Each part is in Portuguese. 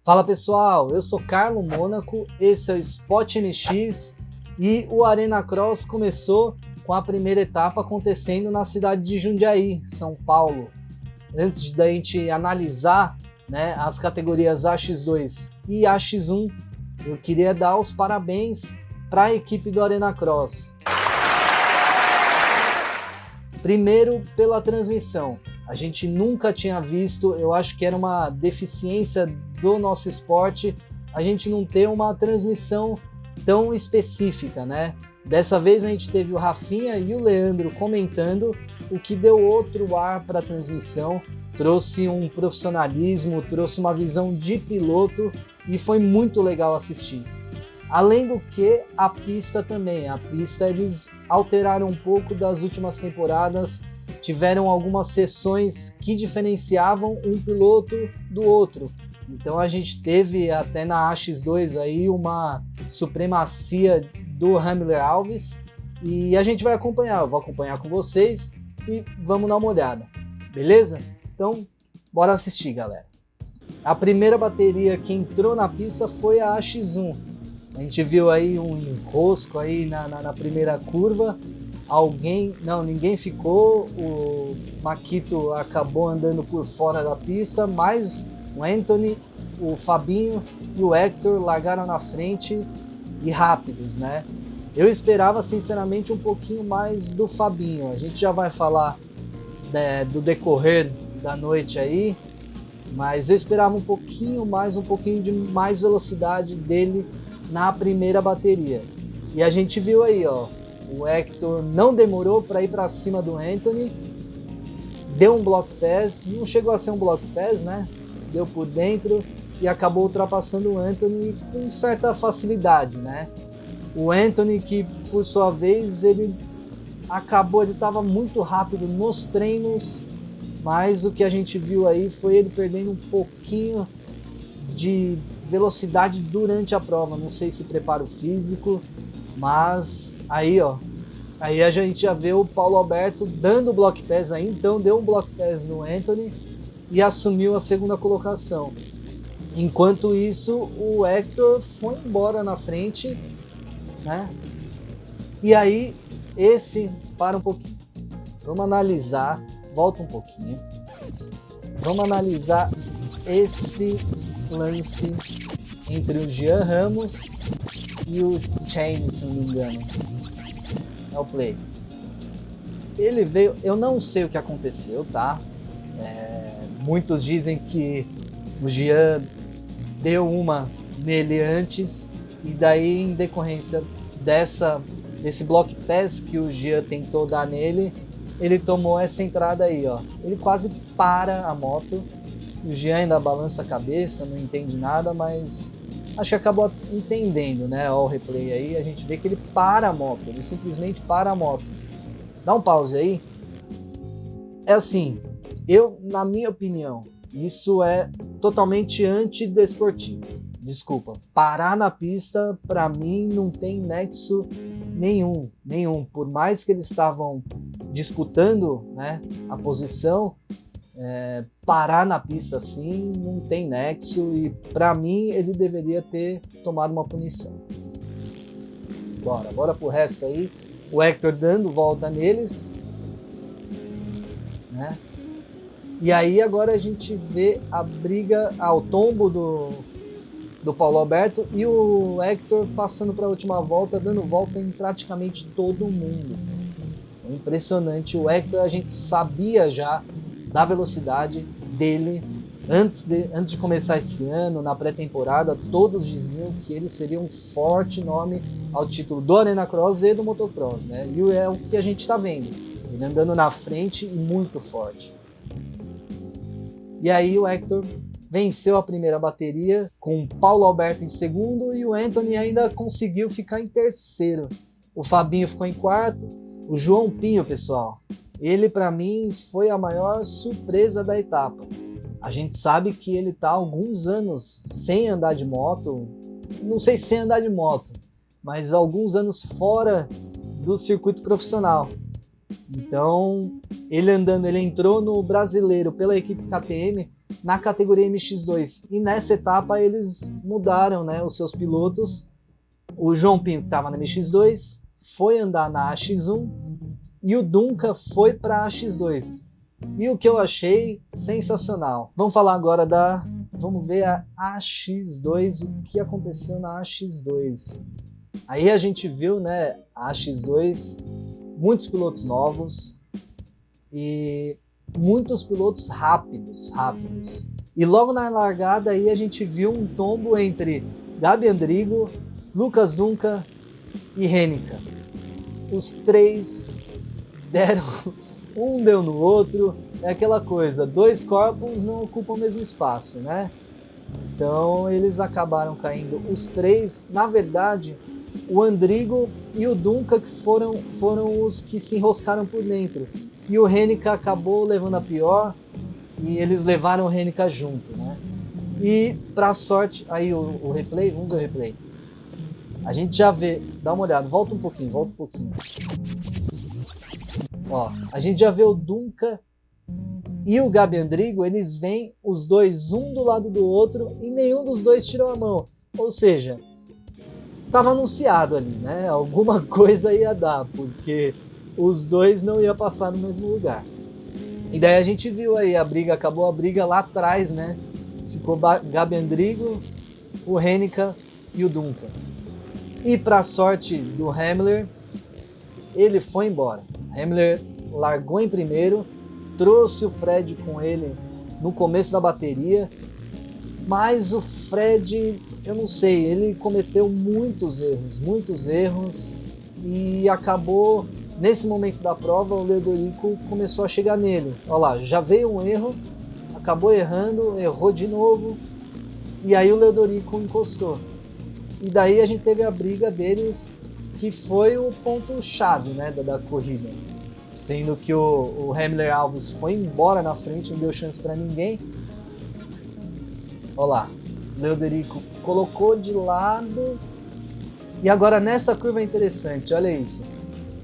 Fala pessoal, eu sou Carlo Mônaco, esse é o Spot MX e o Arena Cross começou com a primeira etapa acontecendo na cidade de Jundiaí, São Paulo. Antes da gente analisar, as categorias AX2 e AX1, eu queria dar os parabéns para a equipe do Arena Cross. Primeiro, pela transmissão. A gente nunca tinha visto, eu acho que era uma deficiência do nosso esporte, a gente não ter uma transmissão tão específica, né? Dessa vez a gente teve o Rafinha e o Leandro comentando, o que deu outro ar para a transmissão, trouxe um profissionalismo, trouxe uma visão de piloto e foi muito legal assistir. Além do que, a pista também. A pista eles alteraram um pouco das últimas temporadas, tiveram algumas sessões que diferenciavam um piloto do outro. Então a gente teve até na AX2 aí uma supremacia do Hamler Alves e a gente vai acompanhar, eu vou acompanhar com vocês e vamos dar uma olhada, beleza? Então bora assistir, galera. A primeira bateria que entrou na pista foi a AX1. A gente viu aí um enrosco aí na primeira curva. Ninguém ficou, o Maquito acabou andando por fora da pista, mas o Anthony, o Fabinho e o Hector largaram na frente e rápidos, né? Eu esperava sinceramente um pouquinho mais do Fabinho, a gente já vai falar do decorrer da noite aí, mas eu esperava um pouquinho de mais velocidade dele na primeira bateria. E a gente viu aí, ó, o Hector não demorou para ir para cima do Anthony, deu um block pass, não chegou a ser um block pass, né? Deu por dentro e acabou ultrapassando o Anthony com certa facilidade, né? O Anthony que, por sua vez, ele estava muito rápido nos treinos, mas o que a gente viu aí foi ele perdendo um pouquinho de velocidade durante a prova, não sei se preparo físico, mas aí a gente já vê o Paulo Alberto dando block pass aí, então deu um block pass no Anthony e assumiu a segunda colocação. Enquanto isso, o Hector foi embora na frente, né? E aí, para um pouquinho, vamos analisar, volta um pouquinho, vamos analisar esse lance entre o Jean Ramos e o Chain, se não me engano. É o play. Ele veio, eu não sei o que aconteceu, tá? Muitos dizem que o Jean deu uma nele antes e daí em decorrência desse block pass que o Jean tentou dar nele, ele tomou essa entrada aí, ó. Ele quase para a moto. O Jean ainda balança a cabeça, não entende nada, mas acho que acabou entendendo, né? Ó, o replay aí, a gente vê que ele para a moto, ele simplesmente para a moto. Dá um pause aí. É assim, na minha opinião, isso é totalmente antidesportivo. Desculpa, parar na pista, para mim, não tem nexo nenhum. Por mais que eles estavam disputando, né, a posição, parar na pista assim não tem nexo e para mim ele deveria ter tomado uma punição. Bora pro resto aí. O Hector dando volta neles, né? E aí agora a gente vê a briga ao tombo do Paulo Alberto e o Hector passando para a última volta, dando volta em praticamente todo mundo. Foi impressionante. O Hector, a gente sabia já da velocidade dele antes de começar esse ano, na pré-temporada, todos diziam que ele seria um forte nome ao título do Arena Cross e do Motocross, né? E é o que a gente está vendo, ele andando na frente e muito forte. E aí o Hector venceu a primeira bateria com o Paulo Alberto em segundo e o Anthony ainda conseguiu ficar em terceiro. O Fabinho ficou em quarto. O João Pinho, pessoal, ele para mim foi a maior surpresa da etapa. A gente sabe que ele está há alguns anos sem andar de moto, não sei se sem andar de moto, mas alguns anos fora do circuito profissional. Então, ele entrou no Brasileiro pela equipe KTM na categoria MX2. E nessa etapa eles mudaram, né, os seus pilotos. O João Pinto, que estava na MX2, foi andar na AX1 e o Dunca foi para a AX2. E o que eu achei sensacional. Vamos falar agora vamos ver a AX2, o que aconteceu na AX2. Aí a gente viu, né, a AX2, muitos pilotos novos e muitos pilotos rápidos. E logo na largada aí a gente viu um tombo entre Gabi Andrigo, Lucas Dunca e Hennicke. Os três deram, um deu no outro, é aquela coisa, dois corpos não ocupam o mesmo espaço, né? Então eles acabaram caindo os três. Na verdade, o Andrigo e o Dunca que foram os que se enroscaram por dentro. E o Hennicke acabou levando a pior e eles levaram o Hennicke junto, né? E para sorte, aí o replay, vamos ver o replay. A gente já vê, dá uma olhada, volta um pouquinho. Ó, a gente já vê o Dunca e o Gabi Andrigo, eles vêm os dois um do lado do outro e nenhum dos dois tirou a mão. Ou seja, estava anunciado ali, né? Alguma coisa ia dar, porque os dois não iam passar no mesmo lugar. E daí a gente viu aí acabou a briga lá atrás, né? Ficou Gabi Andrigo, o Hennicke e o Dunca. E para sorte do Hamler, ele foi embora. Hamler largou em primeiro, trouxe o Fred com ele no começo da bateria, mas o Fred, eu não sei, ele cometeu muitos erros e acabou, nesse momento da prova, o Leodorico começou a chegar nele. Olha lá, já veio um erro, acabou errando, errou de novo, e aí o Leodorico encostou. E daí a gente teve a briga deles, que foi o ponto-chave, né, da corrida. Sendo que o Hamler Alves foi embora na frente, não deu chance para ninguém. Olha lá, Leodorico colocou de lado. E agora nessa curva é interessante, olha isso.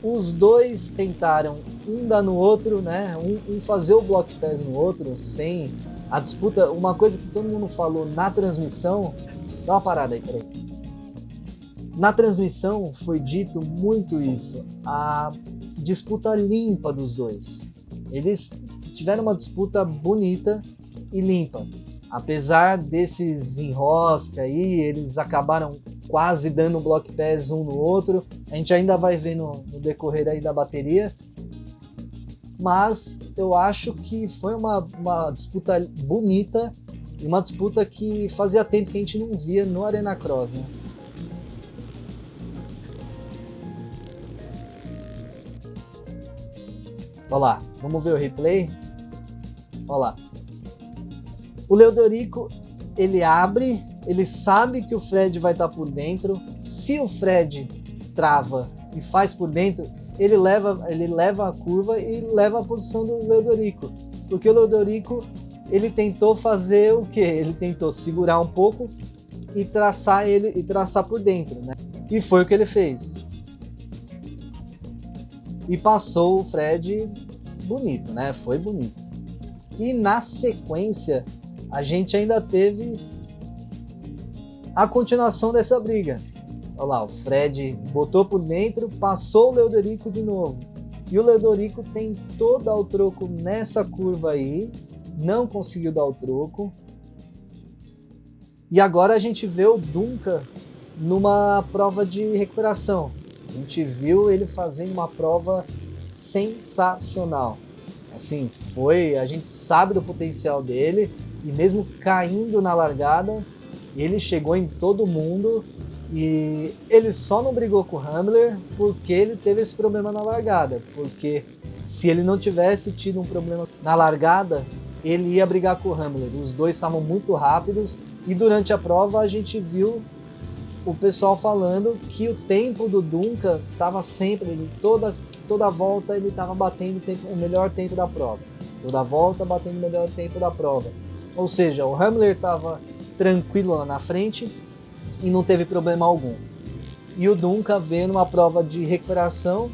Os dois tentaram um dar no outro, né, um fazer o block pass no outro, sem a disputa. Uma coisa que todo mundo falou na transmissão, dá uma parada aí, peraí. Na transmissão foi dito muito isso, a disputa limpa dos dois. Eles tiveram uma disputa bonita e limpa. Apesar desses enrosca aí, eles acabaram quase dando block pass um no outro. A gente ainda vai ver no decorrer aí da bateria. Mas eu acho que foi uma disputa bonita e uma disputa que fazia tempo que a gente não via no Arena Cross, né? Olha lá, vamos ver o replay? Olha lá. O Leodorico, ele abre, ele sabe que o Fred vai estar por dentro. Se o Fred trava e faz por dentro, ele leva a curva e leva a posição do Leodorico. Porque o Leodorico, ele tentou fazer o quê? Ele tentou segurar um pouco e traçar por dentro, né? E foi o que ele fez. E passou o Fred bonito, né? Foi bonito. E na sequência, a gente ainda teve a continuação dessa briga. Olha lá, o Fred botou por dentro, passou o Leodorico de novo. E o Leodorico tentou dar o troco nessa curva aí, não conseguiu dar o troco. E agora a gente vê o Dunca numa prova de recuperação. A gente viu ele fazendo uma prova sensacional. Assim, a gente sabe do potencial dele e mesmo caindo na largada, ele chegou em todo mundo e ele só não brigou com o Hamler porque ele teve esse problema na largada, porque se ele não tivesse tido um problema na largada, ele ia brigar com o Hamler. Os dois estavam muito rápidos e durante a prova a gente viu o pessoal falando que o tempo do Dunca estava sempre, toda volta ele estava batendo o melhor tempo da prova. Toda volta batendo o melhor tempo da prova. Ou seja, o Hamler estava tranquilo lá na frente e não teve problema algum. E o Dunca veio numa prova de recuperação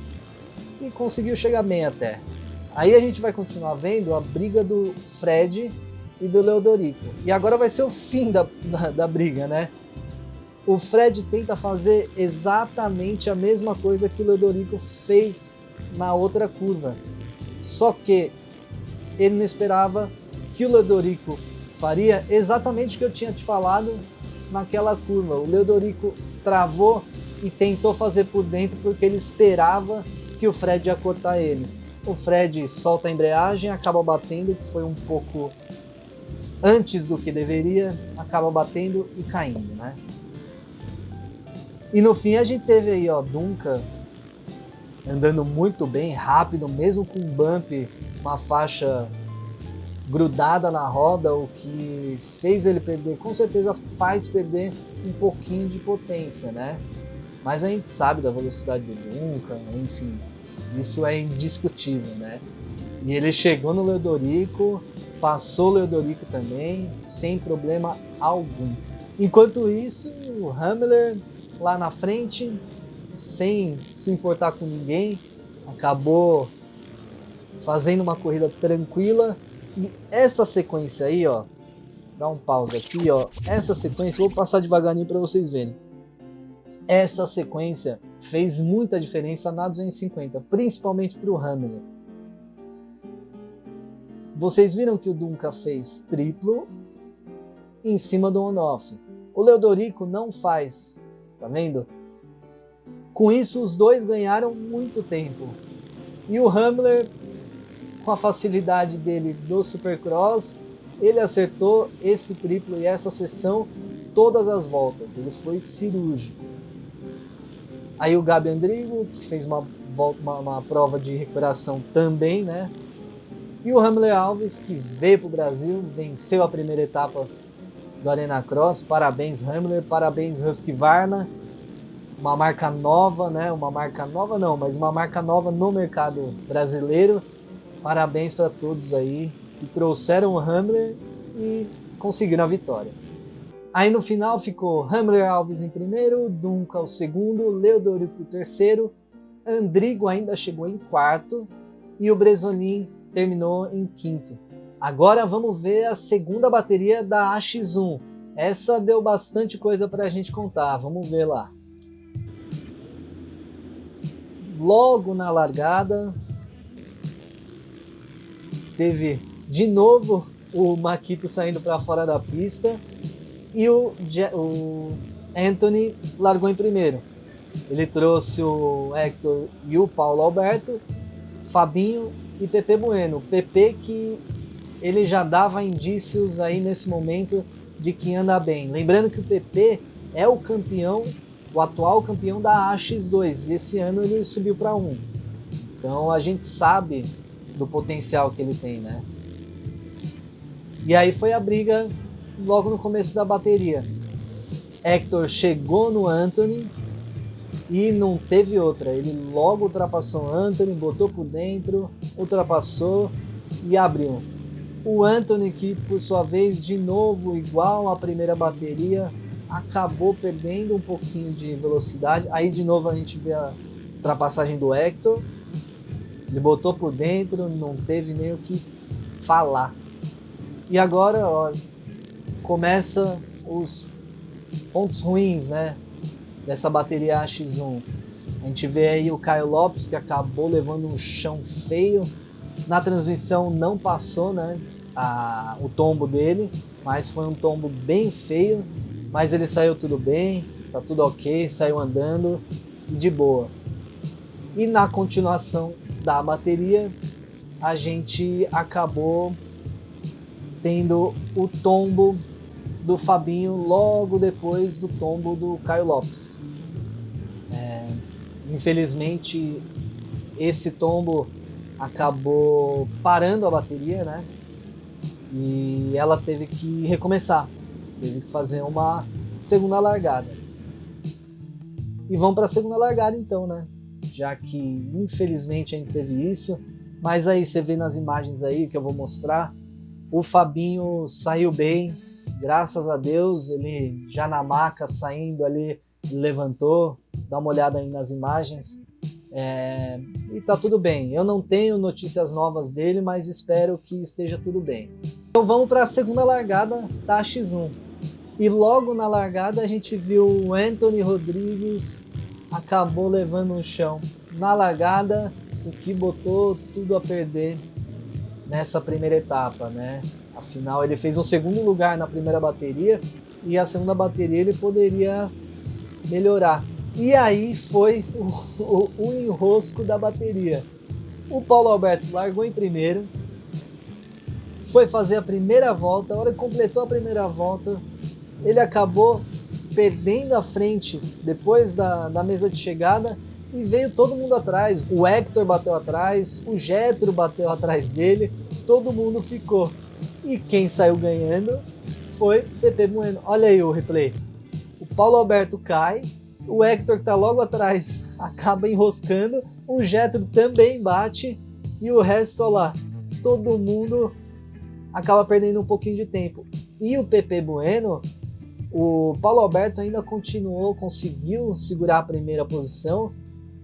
e conseguiu chegar bem até. Aí a gente vai continuar vendo a briga do Fred e do Leodorico. E agora vai ser o fim da briga, né? O Fred tenta fazer exatamente a mesma coisa que o Leodorico fez na outra curva. Só que ele não esperava que o Leodorico faria exatamente o que eu tinha te falado naquela curva. O Leodorico travou e tentou fazer por dentro porque ele esperava que o Fred ia cortar ele. O Fred solta a embreagem, acaba batendo, que foi um pouco antes do que deveria, acaba batendo e caindo, né? E no fim a gente teve aí, ó, Duncan andando muito bem, rápido, mesmo com um bump, uma faixa grudada na roda, o que fez ele perder, com certeza faz perder um pouquinho de potência, né? Mas a gente sabe da velocidade do Duncan, enfim, isso é indiscutível, né? E ele chegou no Leodorico, passou o Leodorico também, sem problema algum. Enquanto isso, o Hamler lá na frente, sem se importar com ninguém, acabou fazendo uma corrida tranquila. E essa sequência aí, ó, dá um pause aqui, ó, essa sequência, eu vou passar devagarinho para vocês verem. Essa sequência fez muita diferença na 250, principalmente para o Hamler. Vocês viram que o Duncan fez triplo em cima do on-off. O Leodorico não faz, tá vendo? Com isso, os dois ganharam muito tempo. E o Hamler, com a facilidade dele do Supercross, ele acertou esse triplo e essa sessão todas as voltas. Ele foi cirúrgico. Aí o Gabi Andrigo, que fez uma prova de recuperação também, né? E o Hamler Alves, que veio para o Brasil, venceu a primeira etapa do Arena Cross. Parabéns, Hamler, parabéns, Husqvarna. Uma marca nova, né? Uma marca nova não, mas uma marca nova no mercado brasileiro. Parabéns para todos aí que trouxeram o Hamler e conseguiram a vitória. Aí no final ficou Hamler Alves em primeiro, Duncan o segundo, Leodorico o terceiro, Andrigo ainda chegou em quarto e o Bresonin terminou em quinto. Agora vamos ver a segunda bateria da AX1. Essa deu bastante coisa para a gente contar, vamos ver lá. Logo na largada, teve de novo o Makito saindo para fora da pista e o Anthony largou em primeiro. Ele trouxe o Hector e o Paulo Alberto, Fabinho e Pepe Bueno. Pepe que ele já dava indícios aí nesse momento de que anda bem. Lembrando que o Pepe é o campeão, o atual campeão da AX2 e esse ano ele subiu para 1. Então a gente sabe do potencial que ele tem, né? E aí foi a briga logo no começo da bateria. Hector chegou no Anthony e não teve outra. Ele logo ultrapassou o Anthony, botou por dentro, ultrapassou e abriu. O Anthony, que por sua vez, de novo, igual à primeira bateria, acabou perdendo um pouquinho de velocidade. Aí de novo a gente vê a ultrapassagem do Hector. Ele botou por dentro, não teve nem o que falar. E agora, ó, começa os pontos ruins, né, dessa bateria AX1. A gente vê aí o Caio Lopes, que acabou levando um chão feio. Na transmissão não passou, né, o tombo dele, mas foi um tombo bem feio. Mas ele saiu tudo bem, tá tudo ok, saiu andando e de boa. E na continuação da bateria, a gente acabou tendo o tombo do Fabinho logo depois do tombo do Caio Lopes. Infelizmente, esse tombo acabou parando a bateria, né? E ela teve que recomeçar, teve que fazer uma segunda largada. E vamos para a segunda largada então, né? Já que infelizmente a gente teve isso, mas aí você vê nas imagens aí que eu vou mostrar, o Fabinho saiu bem, graças a Deus, ele já na maca saindo ali, levantou, dá uma olhada aí nas imagens, e tá tudo bem. Eu não tenho notícias novas dele, mas espero que esteja tudo bem. Então vamos para a segunda largada da X1. E logo na largada a gente viu o Anthony Rodrigues acabou levando um chão na largada, o que botou tudo a perder nessa primeira etapa, né? Afinal, ele fez um segundo lugar na primeira bateria e a segunda bateria ele poderia melhorar. E aí foi o enrosco da bateria. O Paulo Alberto largou em primeiro, foi fazer a primeira volta, a hora que completou a primeira volta, ele acabou perdendo a frente depois da mesa de chegada e veio todo mundo atrás. O Hector bateu atrás, o Getro bateu atrás dele, todo mundo ficou. E quem saiu ganhando foi Pepe Bueno. Olha aí o replay. O Paulo Alberto cai, o Hector que tá logo atrás acaba enroscando, o Getro também bate e o resto, olha lá, todo mundo acaba perdendo um pouquinho de tempo. E o Pepe Bueno, o Paulo Alberto ainda conseguiu segurar a primeira posição,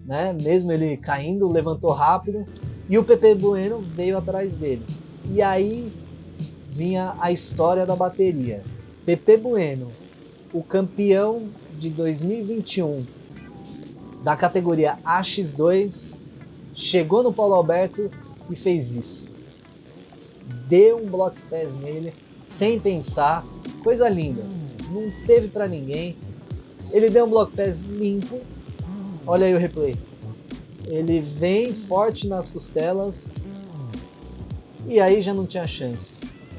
né? Mesmo ele caindo, levantou rápido, e o Pepe Bueno veio atrás dele. E aí vinha a história da bateria. Pepe Bueno, o campeão de 2021 da categoria AX2, chegou no Paulo Alberto e fez isso. Deu um block pass nele, sem pensar, coisa linda. Não teve para ninguém. Ele deu um block pass limpo. Olha aí o replay. Ele vem forte nas costelas e aí já não tinha chance.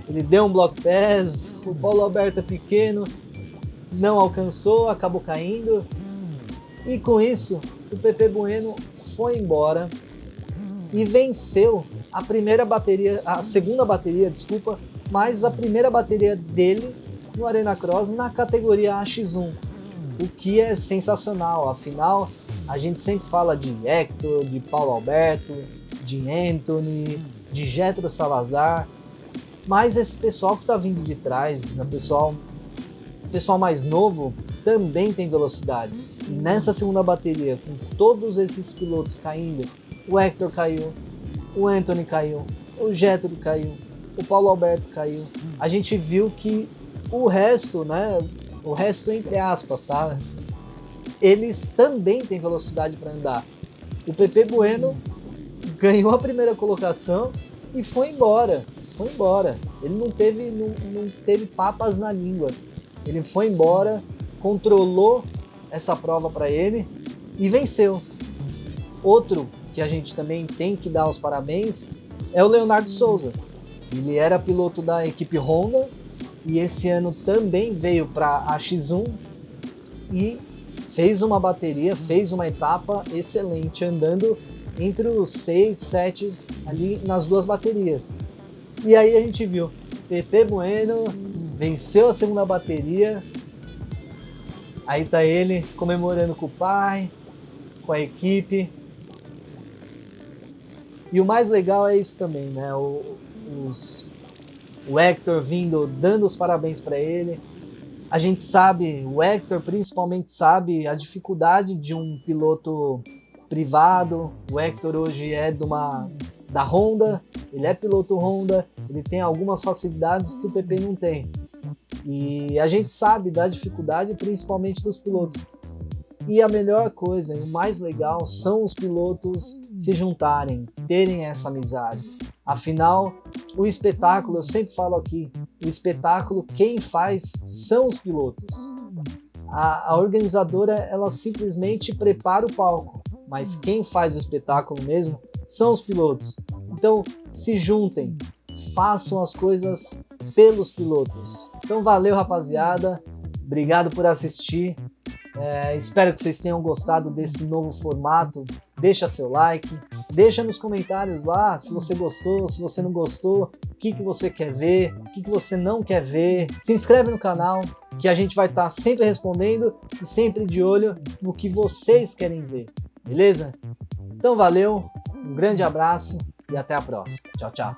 Ele deu um block pass, o Paulo Alberto é pequeno, não alcançou, acabou caindo. E com isso, o Pepe Bueno foi embora e venceu a segunda bateria, desculpa, mas a primeira bateria dele no Arena Cross na categoria AX1, o que é sensacional. Afinal, a gente sempre fala de Hector, de Paulo Alberto, de Anthony, de Getro Salazar, mas esse pessoal que está vindo de trás, o pessoal mais novo, também tem velocidade. E nessa segunda bateria, com todos esses pilotos caindo, o Hector caiu, o Anthony caiu, o Getro caiu, o Paulo Alberto caiu, a gente viu que o resto, né? O resto entre aspas, tá? Eles também têm velocidade para andar. O Pepe Bueno ganhou a primeira colocação e foi embora. Foi embora. Ele não teve papas na língua. Ele foi embora, controlou essa prova para ele e venceu. Outro que a gente também tem que dar os parabéns é o Leonardo Souza. Ele era piloto da equipe Honda e esse ano também veio para a X1 e fez uma bateria, fez uma etapa excelente, andando entre os 6, 7 ali nas duas baterias. E aí a gente viu, Pepe Bueno venceu a segunda bateria, aí tá ele comemorando com o pai, com a equipe. E o mais legal é isso também, né? O Hector vindo, dando os parabéns para ele. A gente sabe, o Hector principalmente sabe a dificuldade de um piloto privado. O Hector hoje é da Honda, ele é piloto Honda, ele tem algumas facilidades que o Pepe não tem. E a gente sabe da dificuldade principalmente dos pilotos. E a melhor coisa, e o mais legal, são os pilotos se juntarem, terem essa amizade. Afinal, o espetáculo, eu sempre falo aqui, o espetáculo quem faz são os pilotos. A organizadora, ela simplesmente prepara o palco, mas quem faz o espetáculo mesmo são os pilotos. Então, se juntem, façam as coisas pelos pilotos. Então, valeu, rapaziada, obrigado por assistir. Espero que vocês tenham gostado desse novo formato. Deixa seu like, deixa nos comentários lá se você gostou, se você não gostou, o que você quer ver, o que você não quer ver. Se inscreve no canal que a gente vai estar sempre respondendo e sempre de olho no que vocês querem ver, beleza? Então valeu, um grande abraço e até a próxima. Tchau, tchau.